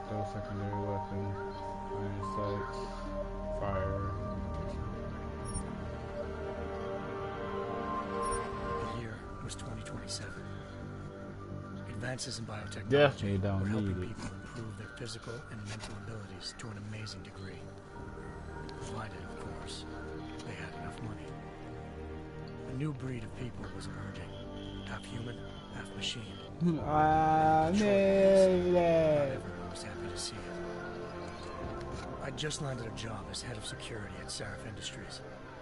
Still secondary weapon, iron sights, fire. The year was 2027. Advances in biotechnology were helping people improve their physical and mental abilities to an amazing degree. Provided, of course, they had enough money. A new breed of people was emerging, half human, half machine. Not everyone was happy to see it. I'd just landed a job as head of security at Sarif Industries,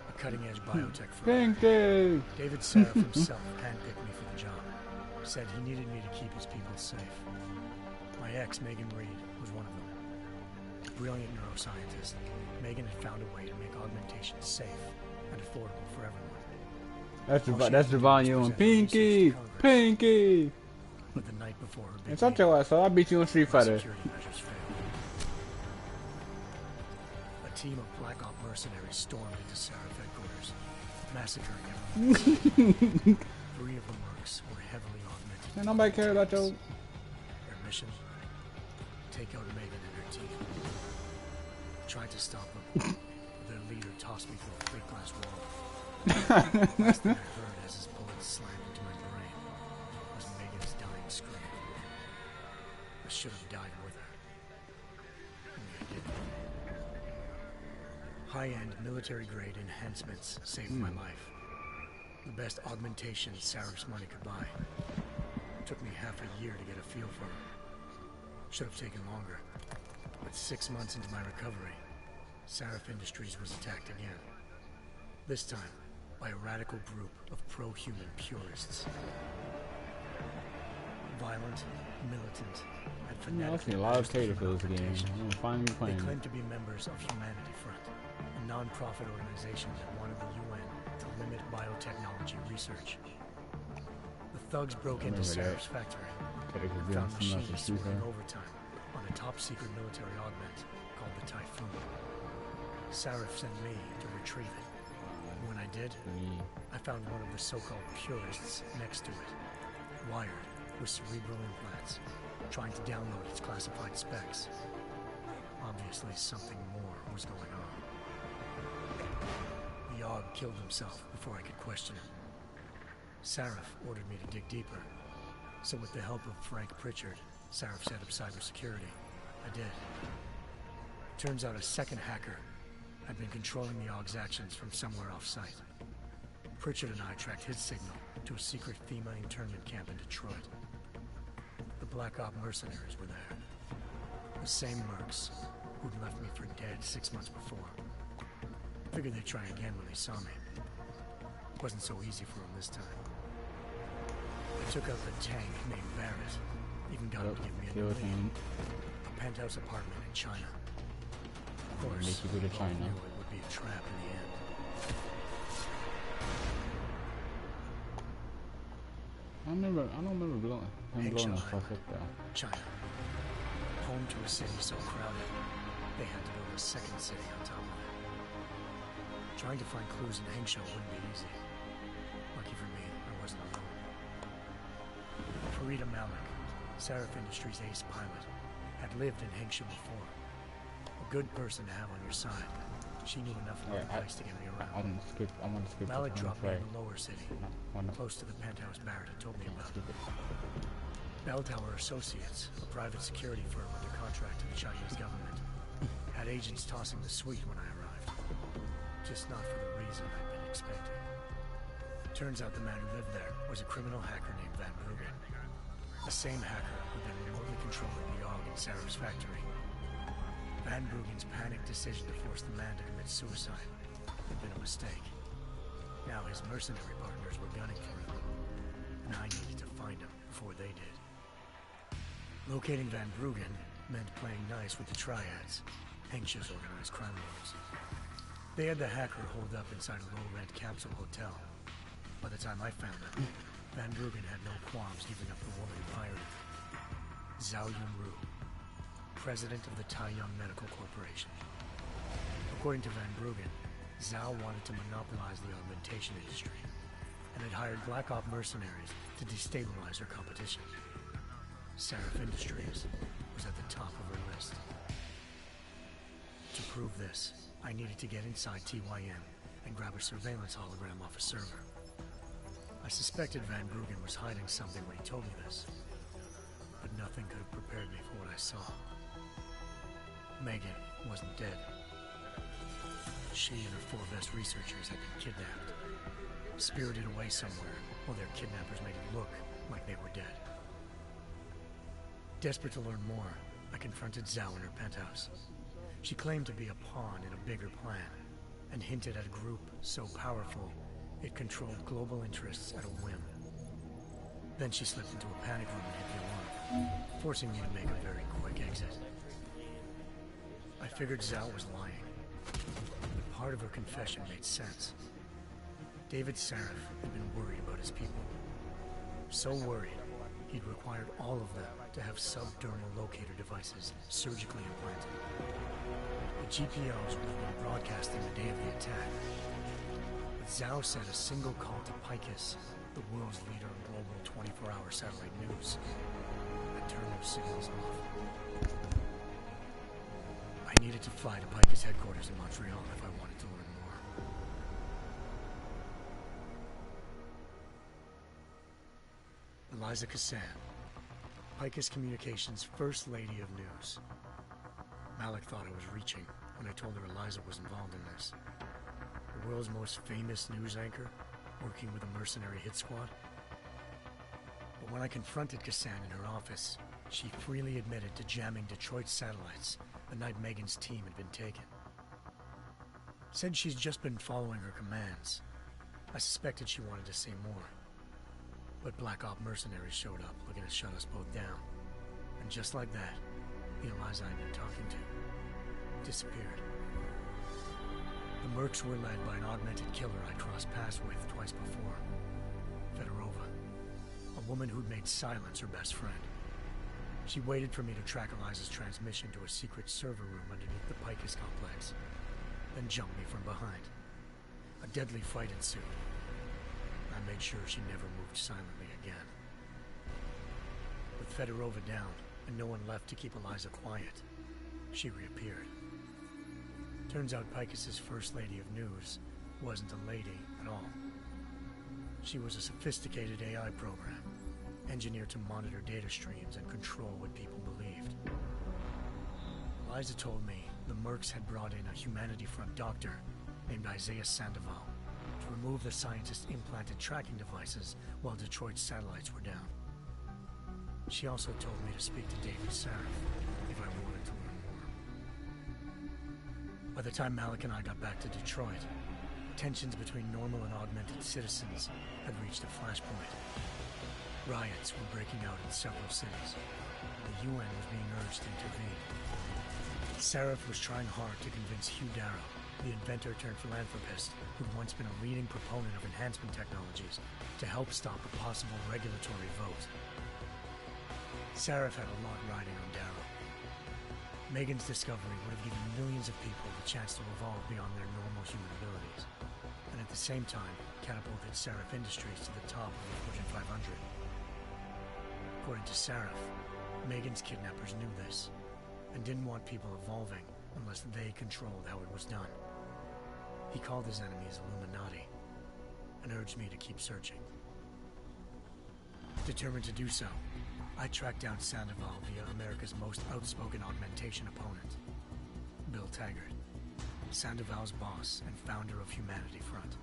a cutting-edge biotech firm. David Sarif himself handpicked me for the job. Said he needed me to keep his people safe. My ex, Megan Reed, was one of them. A brilliant neuroscientist, Megan had found a way to make augmentation safe and affordable for everyone. That's Devon and Pinky! Pinky! But the night before her big it's not your ass, so I beat you in Street Fighter. A team of Black Op mercenaries stormed into Sarif headquarters, massacring everyone. 3 of the mercs were heavily augmented. Nobody cared about your... Their mission? Take out Megan and her team. I tried to stop them. Their leader tossed me through a plate glass wall. Last thing I heard as his bullets slammed into my brain was Megan's dying scream. I should have died with her. Only I didn't. High-end military-grade enhancements saved my life. The best augmentation Sarif's money could buy. It took me half a year to get a feel for her. Should have taken longer. But 6 months into my recovery, Sarif Industries was attacked again. This time, by a radical group of pro-human purists. Violent, militant, and fanatical. A lot of tater for this game. They claim to be members of Humanity Front, a non-profit organization that wanted the UN to limit biotechnology research. The thugs broke into Sarif's factory and found machines working overtime on a top-secret military augment called the Typhoon. Sarif sent me to retrieve it. When I did, I found one of the so-called purists next to it, wired with cerebral implants, trying to download its classified specs. Obviously, something more was going on. The Aug killed himself before I could question him. Sarif ordered me to dig deeper, so with the help of Frank Pritchard, Sarif set up cybersecurity. I did. Turns out a second hacker had been controlling the Aug's actions from somewhere off-site. Pritchard and I tracked his signal to a secret FEMA internment camp in Detroit. The Black Op mercenaries were there. The same mercs who'd left me for dead 6 months before. Figured they'd try again when they saw me. Wasn't so easy for them this time. I took out the tank named Barrett. Even got him to give me a new lead. A penthouse apartment in China. Of course, we all knew it would be a trap in the end. I don't remember blowing the fuck up though. China. Home to a city so crowded, they had to build a second city on top of it. Trying to find clues in Hangzhou wouldn't be easy. Lucky for me, I wasn't alone. Farida Malik, Sarif Industries' ace pilot, had lived in Hangzhou before. A good person to have on your side. She knew enough of the place to get me around. I want to skip Malik dropped me in the lower city, close to the penthouse Barrett had told me about. Bell Tower Associates, a private security firm under contract to the Chinese government, had agents tossing the suite when I arrived. just not for the reason I'd been expecting. Turns out the man who lived there was a criminal hacker named Van Bruggen. The same hacker who'd been remotely controlling the AUG in Sarah's factory. Van Bruggen's panicked decision to force the man to commit suicide had been a mistake. Now his mercenary partners were gunning for him, and I needed to find him before they did. Locating Van Bruggen meant playing nice with the Triads, Hencsh's organized crime lords. They had the hacker holed up inside a low-rent capsule hotel. By the time I found him, Van Bruggen had no qualms giving up the woman who hired him. Zhao Yunru, president of the Taiyang Medical Corporation. According to Van Bruggen, Zhao wanted to monopolize the augmentation industry and had hired Black Op mercenaries to destabilize her competition. Sarif Industries was at the top of her list. To prove this, I needed to get inside TYM and grab a surveillance hologram off a server. I suspected Van Bruggen was hiding something when he told me this, but nothing could have prepared me for what I saw. Megan wasn't dead. She and her 4 best researchers had been kidnapped, spirited away somewhere while their kidnappers made it look like they were dead. Desperate to learn more, I confronted Zhao in her penthouse. She claimed to be a pawn in a bigger plan, and hinted at a group so powerful it controlled global interests at a whim. Then she slipped into a panic room and hit the alarm, forcing me to make a very quick exit. I figured Zhao was lying, but part of her confession made sense. David Sarif had been worried about his people. So worried, he'd required all of them to have subdermal locator devices surgically implanted. The GPOs would have been broadcasting the day of the attack. But Zhao said a single call to Picus, the world's leader in global 24-hour satellite news, had turned those signals off. I needed to fly to Picus headquarters in Montreal if I wanted to learn more. Eliza Cassan, Picus Communications' First Lady of News. Malik thought I was reaching when I told her Eliza was involved in this. The world's most famous news anchor, working with a mercenary hit squad. But when I confronted Cassan in her office, she freely admitted to jamming Detroit's satellites the night Megan's team had been taken. Said she's just been following her commands. I suspected she wanted to say more. But Black Op mercenaries showed up, looking to shut us both down. And just like that, the Eliza I'd been talking to disappeared. The Mercs were led by an augmented killer I crossed paths with twice before, Fedorova, a woman who'd made silence her best friend. She waited for me to track Eliza's transmission to a secret server room underneath the Picus complex, then jumped me from behind. A deadly fight ensued. I made sure she never moved silently again. With Fedorova down, and no one left to keep Eliza quiet, she reappeared. Turns out Picus's First Lady of News wasn't a lady at all. She was a sophisticated AI program, engineered to monitor data streams and control what people believed. Eliza told me the Mercs had brought in a Humanity Front doctor named Isaiah Sandoval to remove the scientist's implanted tracking devices while Detroit's satellites were down. She also told me to speak to David Sarif if I wanted to learn more. By the time Malik and I got back to Detroit, tensions between normal and augmented citizens had reached a flashpoint. Riots were breaking out in several cities. The UN was being urged to intervene. Sarif was trying hard to convince Hugh Darrow, the inventor-turned-philanthropist who'd once been a leading proponent of enhancement technologies, to help stop a possible regulatory vote. Sarif had a lot riding on Darrow. Megan's discovery would have given millions of people the chance to evolve beyond their normal human abilities, and at the same time catapulted Sarif Industries to the top of the Fortune 500. According to Sarif, Megan's kidnappers knew this, and didn't want people evolving unless they controlled how it was done. He called his enemies Illuminati, and urged me to keep searching. Determined to do so, I tracked down Sandoval via America's most outspoken augmentation opponent, Bill Taggart. Sandoval's boss and founder of Humanity Front.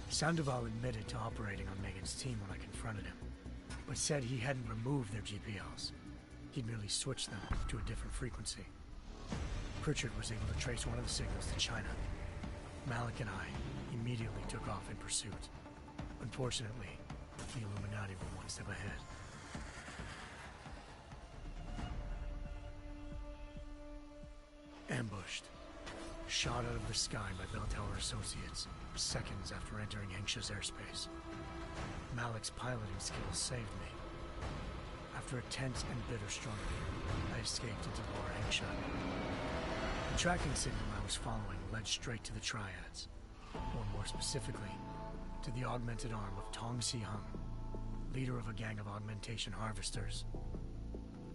Sandoval admitted to operating on Megan's team when I confronted him, but said he hadn't removed their GPLs. He'd merely switched them to a different frequency. Pritchard was able to trace one of the signals to China. Malik and I immediately took off in pursuit. Unfortunately, the Illuminati were one step ahead. Ambushed. Shot out of the sky by Bell Tower Associates, seconds after entering Hengsha's airspace. Malik's piloting skills saved me. After a tense and bitter struggle, I escaped into Lower Hengsha. The tracking signal I was following led straight to the Triads, or more specifically, to the augmented arm of Tong Si-hung, leader of a gang of augmentation harvesters.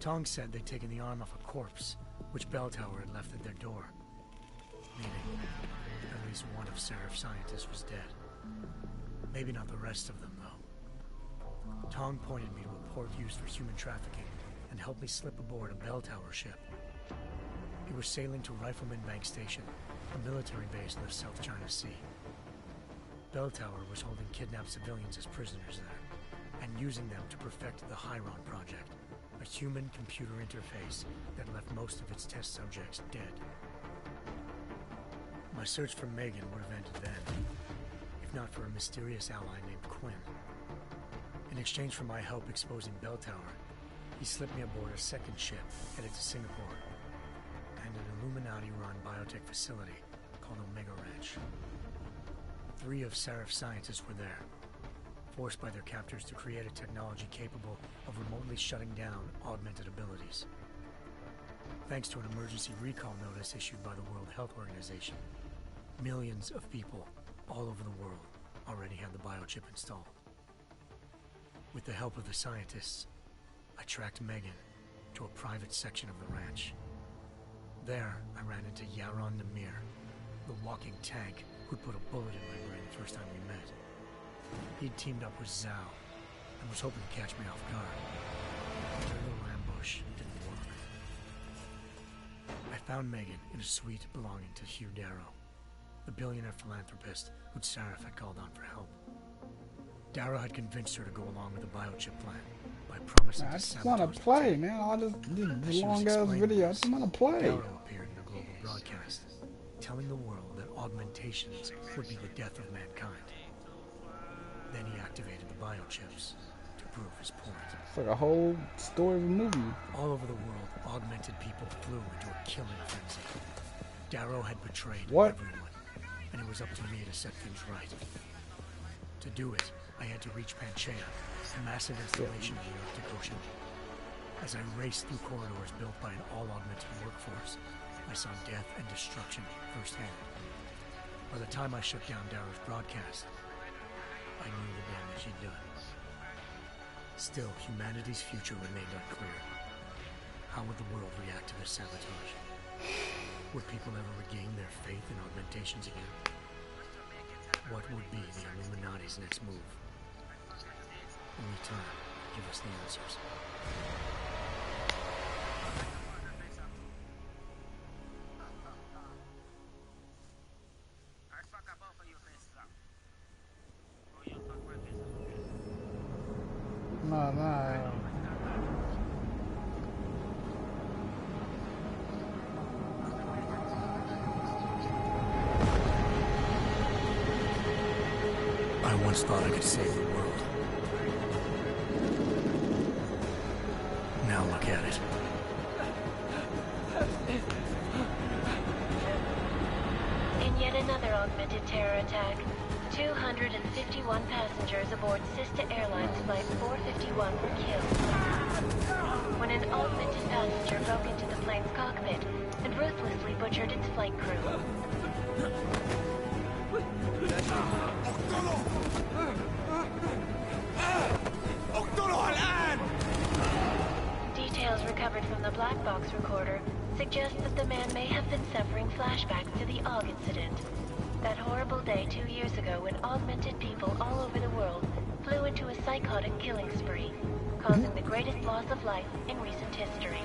Tong said they'd taken the arm off a corpse, which Bell Tower had left at their door, meaning at least one of Seraph's scientists was dead. Maybe not the rest of them, though. Tong pointed me to a port used for human trafficking and helped me slip aboard a Bell Tower ship. We were sailing to Rifleman Bank Station, a military base in the South China Sea. Bell Tower was holding kidnapped civilians as prisoners there, and using them to perfect the Chiron Project, a human-computer interface that left most of its test subjects dead. My search for Megan would have ended then, if not for a mysterious ally named Quinn. In exchange for my help exposing Bell Tower, he slipped me aboard a second ship headed to Singapore, and an Illuminati-run biotech facility called Omega Ranch. 3 of Seraph's scientists were there, forced by their captors to create a technology capable of remotely shutting down augmented abilities. Thanks to an emergency recall notice issued by the World Health Organization, millions of people all over the world already had the biochip installed. With the help of the scientists, I tracked Megan to a private section of the ranch. There, I ran into Yaron Namir, the walking tank who'd put a bullet in my brain the first time we met. He'd teamed up with Zhao and was hoping to catch me off guard. But their little ambush didn't work. I found Megan in a suite belonging to Hugh Darrow, the billionaire philanthropist who'd Saraf had called on for help. Darrow had convinced her to go along with the biochip plan by promising I to just sabotage want to play, man. I just did As a she was long ass explaining video. I this, just want to play. Darrow appeared in a global broadcast, telling the world that augmentations would be the death of mankind. Then he activated the biochips to prove his point. It's like a whole story of a movie. All over the world, augmented people flew into a killing frenzy. Darrow had betrayed everyone, and it was up to me to set things right. To do it, I had to reach Panchaea, a massive installation in the Arctic Ocean. As I raced through corridors built by an all-augmented workforce, I saw death and destruction firsthand. By the time I shut down Darrow's broadcast, I knew the damage he'd done. Still, humanity's future remained unclear. How would the world react to this sabotage? Would people ever regain their faith in augmentations again? What would be the Illuminati's next move? Only time will give us the answers. No. I once thought I could save the world. Now look at it. In yet another augmented terror attack, 251 passengers aboard Sista Airlines Flight 451 were killed when an augmented passenger broke into the plane's cockpit and ruthlessly butchered its flight crew. Details recovered from the black box recorder suggest that the man may have been suffering flashbacks to the AUG incident. That horrible day 2 years ago when augmented people all over the world flew into a psychotic killing spree, causing the greatest loss of life in recent history.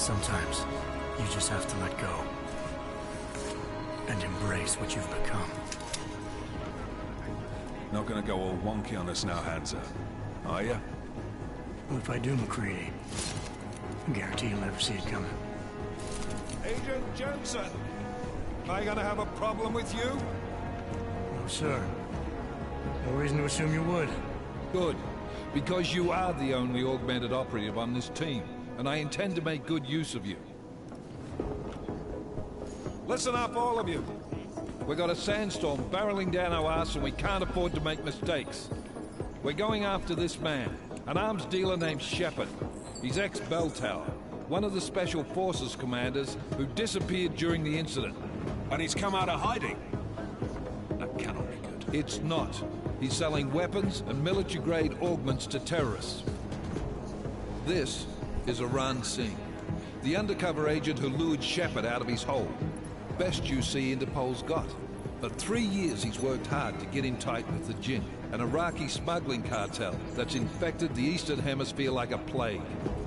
Sometimes you just have to let go and embrace what you've become. Not gonna go all wonky on us now, Hansa, are ya? Well, if I do, McCready, I guarantee you'll never see it coming. Agent Jensen! Am I gonna have a problem with you? No, sir. No reason to assume you would. Good. Because you are the only augmented operative on this team, and I intend to make good use of you. Listen up, all of you. We got a sandstorm barreling down our arse and we can't afford to make mistakes. We're going after this man, an arms dealer named Shepard. He's ex-Bell Tower, one of the Special Forces commanders who disappeared during the incident. And he's come out of hiding. That cannot be good. It's not. He's selling weapons and military-grade augments to terrorists. This is Aran Singh, the undercover agent who lured Shepard out of his hole. Best you see Interpol's got. For 3 years he's worked hard to get in tight with the Jinn, an Iraqi smuggling cartel that's infected the Eastern Hemisphere like a plague.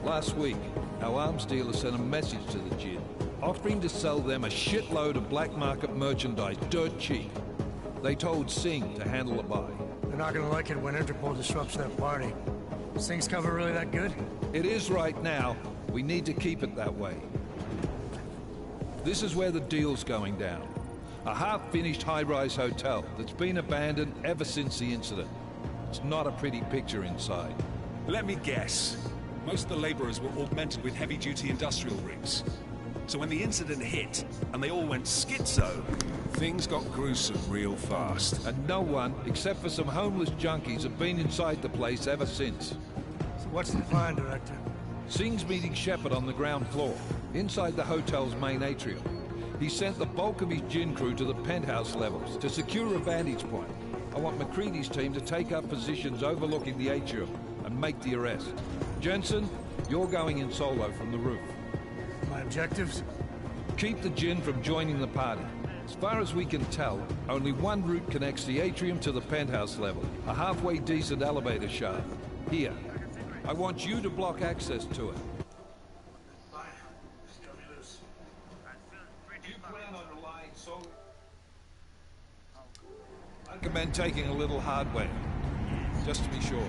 Last week, our arms dealer sent a message to the Jinn, offering to sell them a shitload of black market merchandise dirt cheap. They told Singh to handle the buy. They're not gonna like it when Interpol disrupts that party. Is Singh's cover really that good? It is right now. We need to keep it that way. This is where the deal's going down. A half-finished high-rise hotel that's been abandoned ever since the incident. It's not a pretty picture inside. Let me guess. Most of the laborers were augmented with heavy-duty industrial rigs. So when the incident hit, and they all went schizo, things got gruesome real fast. And no one, except for some homeless junkies, have been inside the place ever since. So what's the plan, Director? Singh's meeting Shepard on the ground floor, inside the hotel's main atrium. He sent the bulk of his Jinn crew to the penthouse levels to secure a vantage point. I want McCready's team to take up positions overlooking the atrium and make the arrest. Jensen, you're going in solo from the roof. My objectives? Keep the Jinn from joining the party. As far as we can tell, only one route connects the atrium to the penthouse level, a halfway decent elevator shaft. Here. I want you to block access to it. You plan on relying solely... I recommend taking a little hardware, just to be sure.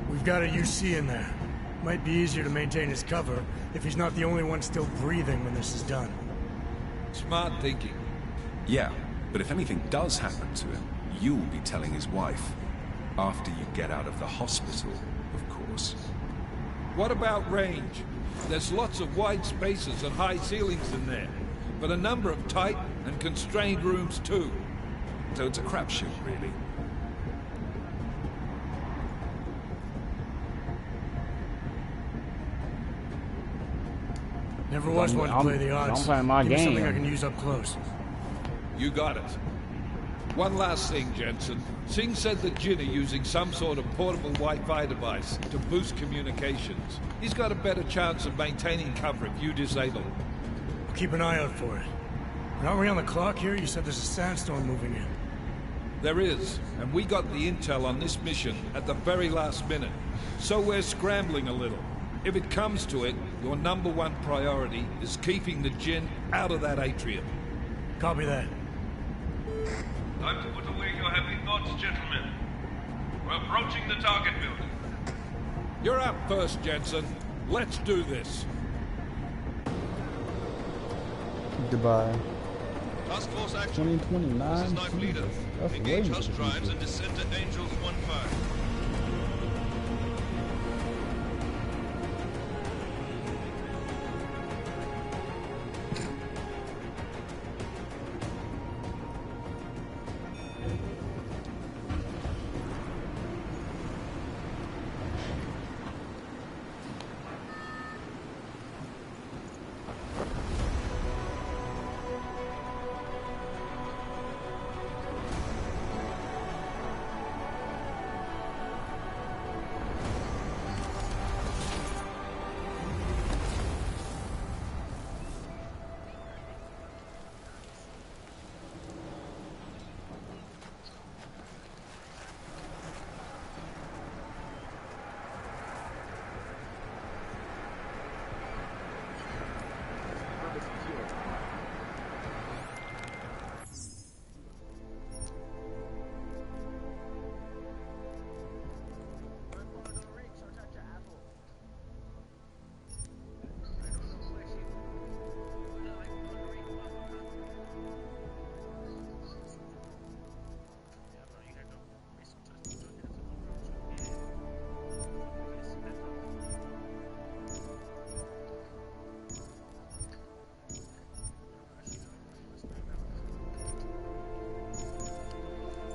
We've got a UC in there. Might be easier to maintain his cover if he's not the only one still breathing when this is done. Smart thinking. Yeah, but if anything does happen to him, you'll be telling his wife. After you get out of the hospital, of course. What about range? There's lots of wide spaces and high ceilings in there, but a number of tight and constrained rooms too. So it's a crapshoot, really. Never was one to play the odds. I'm playing my Give me something I game. can use up close. You got it. One last thing, Jensen. Singh said the Jinn are using some sort of portable Wi-Fi device to boost communications. He's got a better chance of maintaining cover if you disable it. I'll keep an eye out for it. Aren't we on the clock here? You said there's a sandstorm moving in. There is, and we got the intel on this mission at the very last minute. So we're scrambling a little. If it comes to it, your #1 priority is keeping the Jinn out of that atrium. Copy that. Time to put away your heavy thoughts, gentlemen. We're approaching the target building. You're up first, Jensen. Let's do this. Goodbye. Task Force action. 2029. This is Knife Leader. That's Engage way hush into the drives future. and descend to Angels 1-5.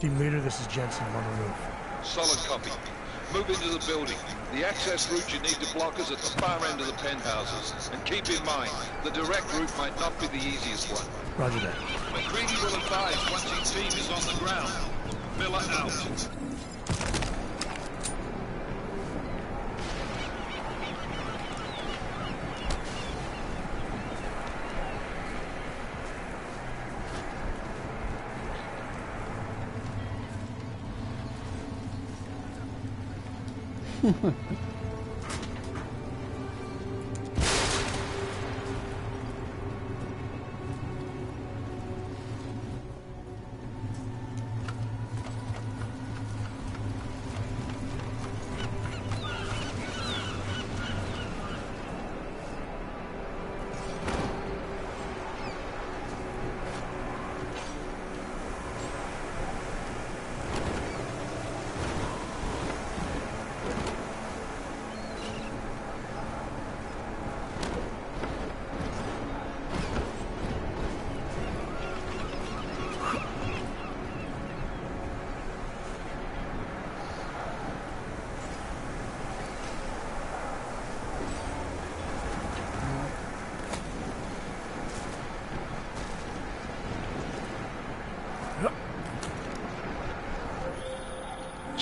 Team leader, this is Jensen. I'm on the roof. Solid copy. Move into the building. The access route you need to block is at the far end of the penthouses. And keep in mind, the direct route might not be the easiest one. Roger that. McCready will advise once his team is on the ground. Miller out.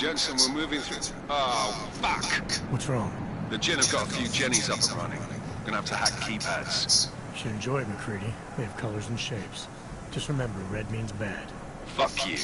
Jensen, we're moving through... Oh, fuck! What's wrong? The Jinn have got a few Jennies up and running. Gonna have to hack keypads. Should enjoy it, McCready. They have colors and shapes. Just remember, red means bad. Fuck you.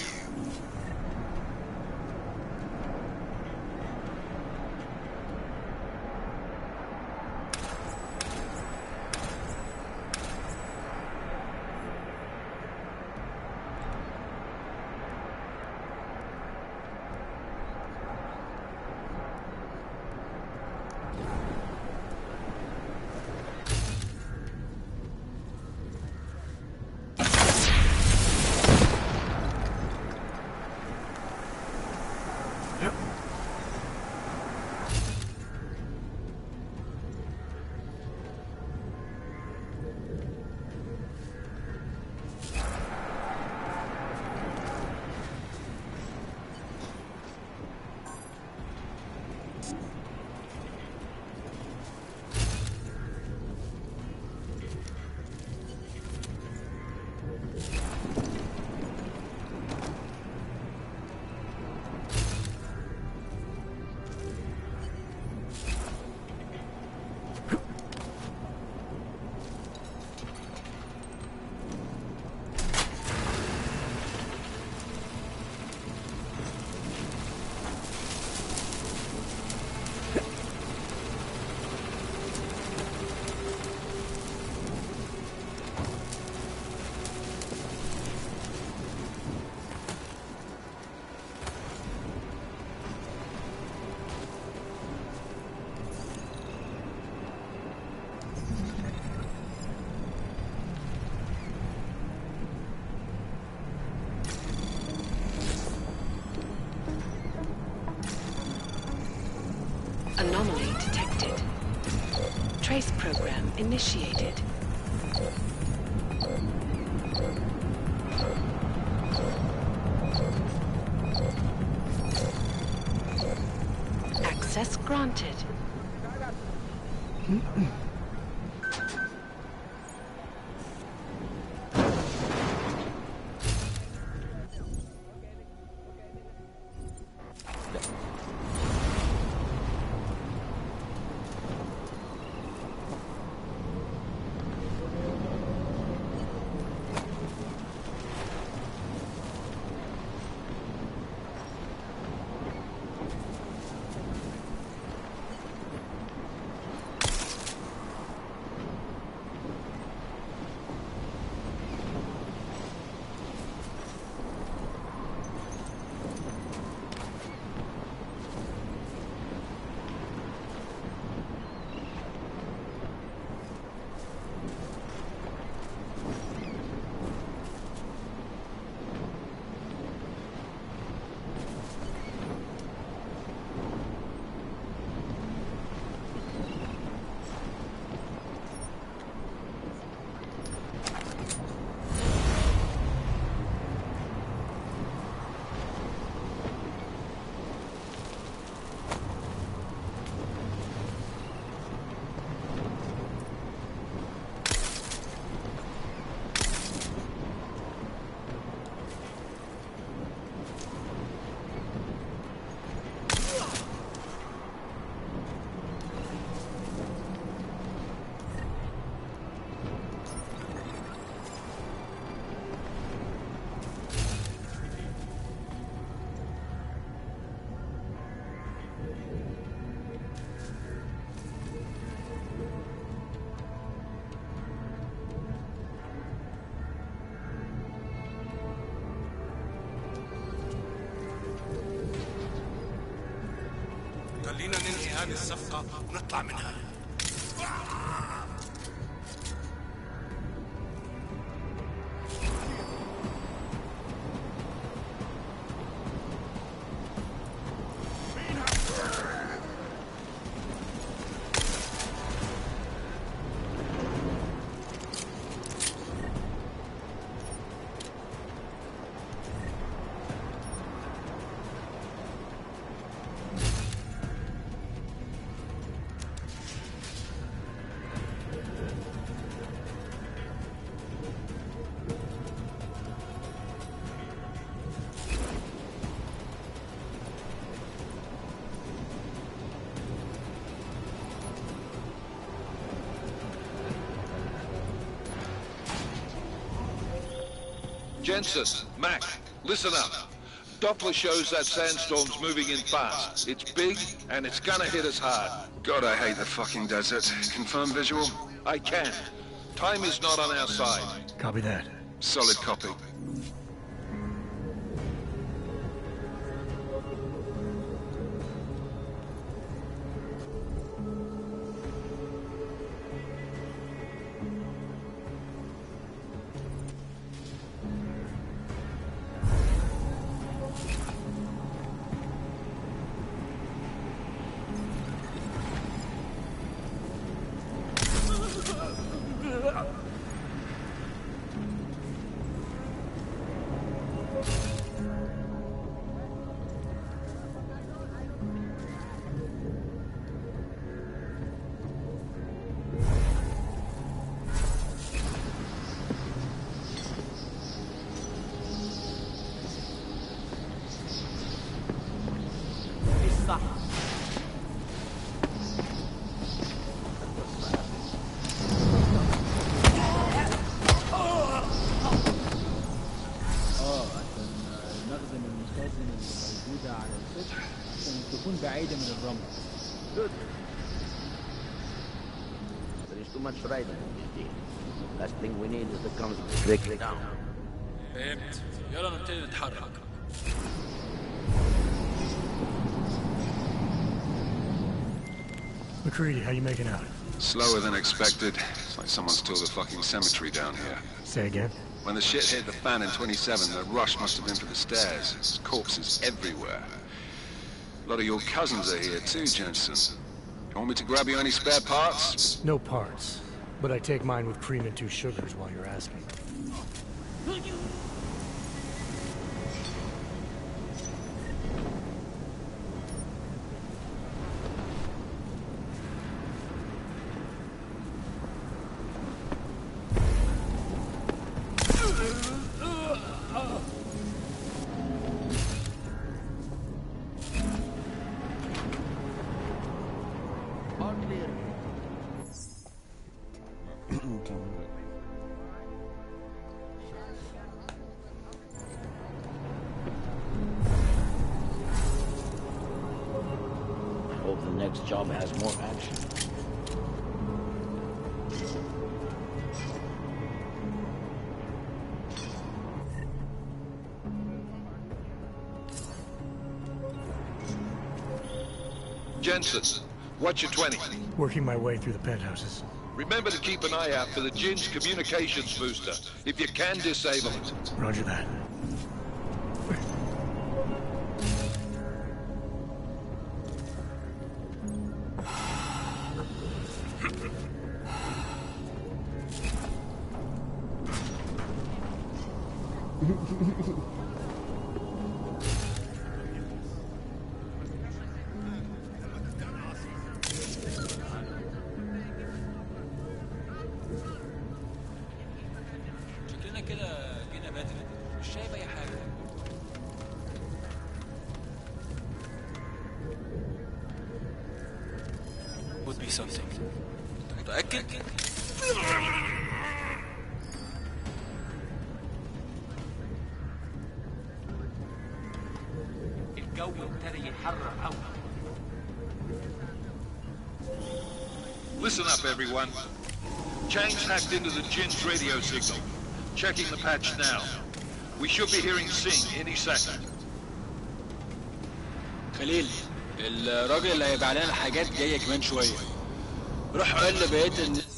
Anomaly detected. Trace program initiated. Access granted. خلينا ننهي هذه الصفقة ونطلع منها. Jensen, Mac, listen up. Doppler shows that sandstorm's moving in fast. It's big, and it's gonna hit us hard. God, I hate the fucking desert. Confirm visual? I can. Time is not on our side. Copy that. Solid copy. بعيدة من الرمل. Good. There is too much riding in this deal. Last thing we need is to come strictly down. فهمت. يلا نبتدي نتحرك. McCready, how you making out? Slower than expected. It's like someone's tilled a fucking cemetery down here. Say again? When the shit hit the fan in 27, the rush must have been for the stairs. There's corpses everywhere. A lot of your cousins are here too, Jensen. You want me to grab you any spare parts? No parts. But I take mine with cream and 2 sugars while you're asking. Hope the next job has more action. Jensen, what's your 20? Working my way through the penthouses. Remember to keep an eye out for the Jinn's communications booster. If you can, disable it. Roger that. شكلنا كده جينا بدري. مش شايف أي حاجة. Would be something. أنت متأكد؟ الجو ابتدى يتحرر قوي. Listen up, everyone. Chang's hacked into the Jinn's radio signal. Checking the patch now. We should be hearing Singh any second. خليل الراجل اللي هيبيع لنا الحاجات جايه كمان شويه. روح قول لبقيه الناس.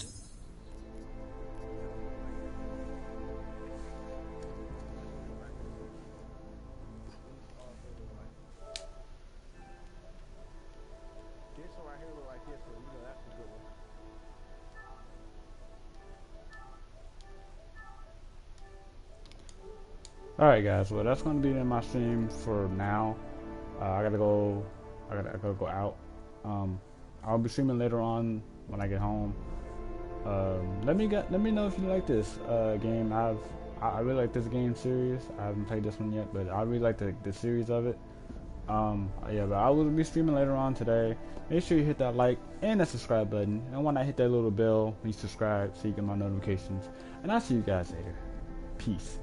Alright guys, well that's going to be in my stream for now. I gotta go go out. I'll be streaming later on when I get home. Let me know if you like this game. I really like this game series. I haven't played this one yet, but I really like the series of it. Yeah, but I will be streaming later on today. Make sure you hit that like and that subscribe button, and when I hit that little bell when you subscribe so you get my notifications. And I'll see you guys later. Peace.